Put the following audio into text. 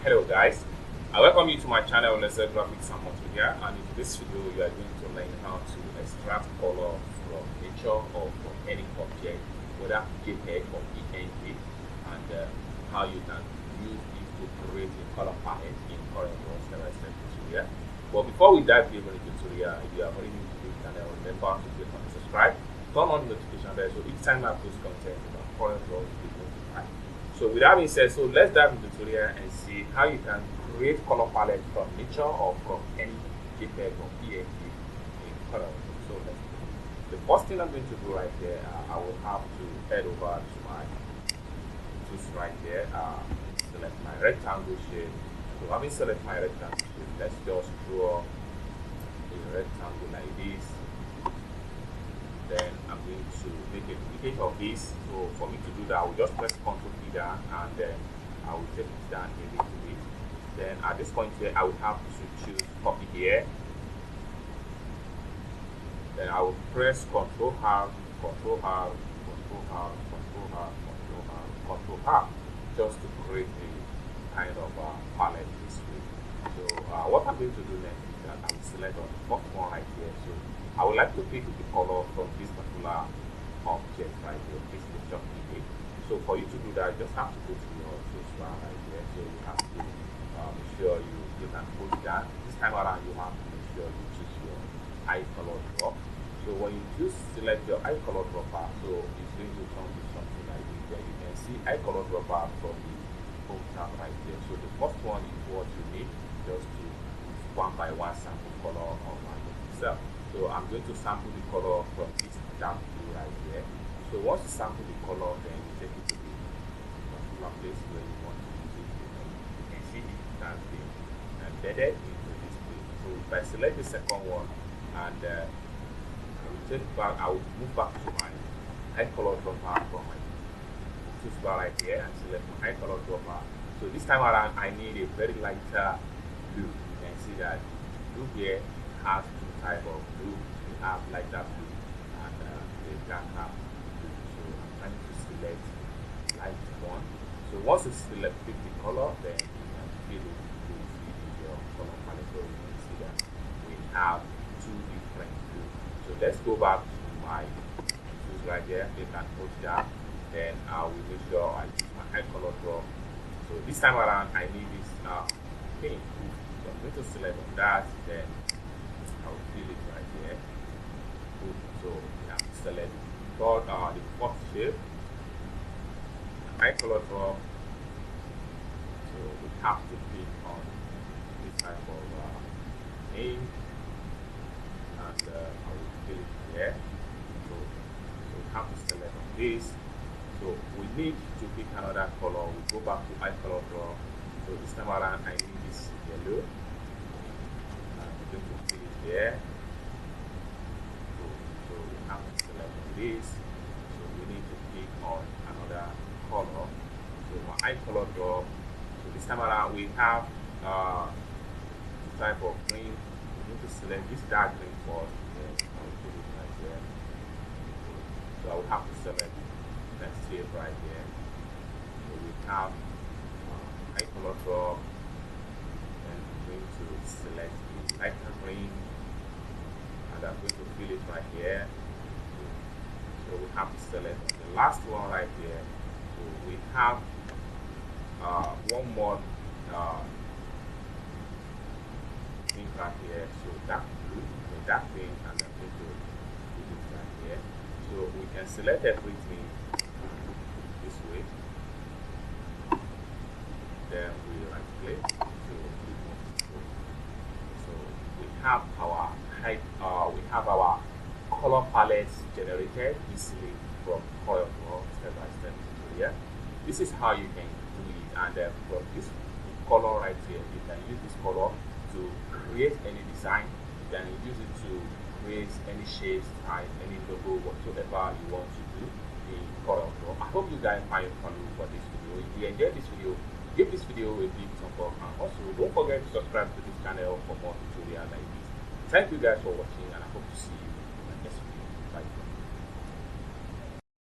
Hello guys, I welcome you to my channel Lesser Graphics and Multimedia, and in this video you are going to learn how to extract color from nature or from any object, whether JPEG or PNG, and how you can use it to create a color palette in CorelDraw step-by-step tutorial. But before we dive deeper into the tutorial, if you are already new to this channel, remember to click on subscribe, turn on the notification bell so each time I post content about CorelDraw you will be notified. So with that being said, so let's dive into the tutorial and see how you can create color palette from nature or from any JPEG or PNG in CorelDraw. So let's do it. The first thing I'm going to do right here, I will have to head over to my tools right here, select my rectangle shape. So having selected my rectangle shape, let's just draw a rectangle like this. Then I'm going to make a duplicate of this. So for me to do that, I will just press Ctrl P down and then I will take it down a little bit. Then at this point here, I will have to choose copy here. Then I will press Ctrl R, Ctrl R, Ctrl R, Ctrl R, Ctrl R, Ctrl R, just to create a kind of palette this way. So what I'm going to do next is that I will select on the first one right here. So I would like to pick the color from this particular object right here, this picture image. So for you to do that, you just have to go to your choose bar right here. So you have to make sure you can push that. This time around, you have to make sure you choose your eye color drop. So when you choose select your eye color dropper, so it's going to come to something like this. There you can see eye color dropper from the home tab right here. So the first one is what you need, just to one by one sample color of itself. So I'm going to sample the color from this dark blue right here. So once you sample the color, then you take it to the particular place where you want to use it. You can see it has been embedded into this place. So if I select the second one and I will take back, I will move back to my eye color dropper from my choose bar right here and select my eye color dropper. So this time around, I need a very lighter blue. You can see that blue here has two type of blue. We have lighter blue and a darker blue. So I'm trying to select light one. So once you select pick the color, then you can fill it with your color palette. So you can see that we have two different blue. So let's go back to my choose right there. You can push that. Then I will make sure I choose my eye color drop. So this time around, I need this pink. So I'm going to select on that. Then I will fill it right here. So we have to select the fourth shape, eye color drop. So we have to click on this type of name, and I will fill it here. So we have to select on this. So we need to pick another color. We go back to eye color drop. So this time around, I need this yellow. I'm going to fill it here. So we have to select on this. So we need to pick on another color. So my eye color drop. So this time around, we have two type of green. We need to select this dark green first. Then I will put it right here. So I will have to select next shape right here. So we have eye color drop, and I'm going to select the lighter green, and I'm going to fill it right here. So we have to select the last one right here. So we have one more thing right here. So dark blue, the dark green, and I'm going to put it right here. So we can select everything this way. Then we right click to remove. So we have our color palettes generated easily from CorelDraw step-by-step tutorial. This is how you can do it, and from this color right here, you can use this color to create any design. You can use it to create any shapes, type, any logo, whatsoever you want to do in CorelDraw. I hope you guys find value for this video. If you enjoyed this video, give this video a big thumbs up, and also don't forget to subscribe to this channel for more tutorials like this. Thank you guys for watching, and I hope to see you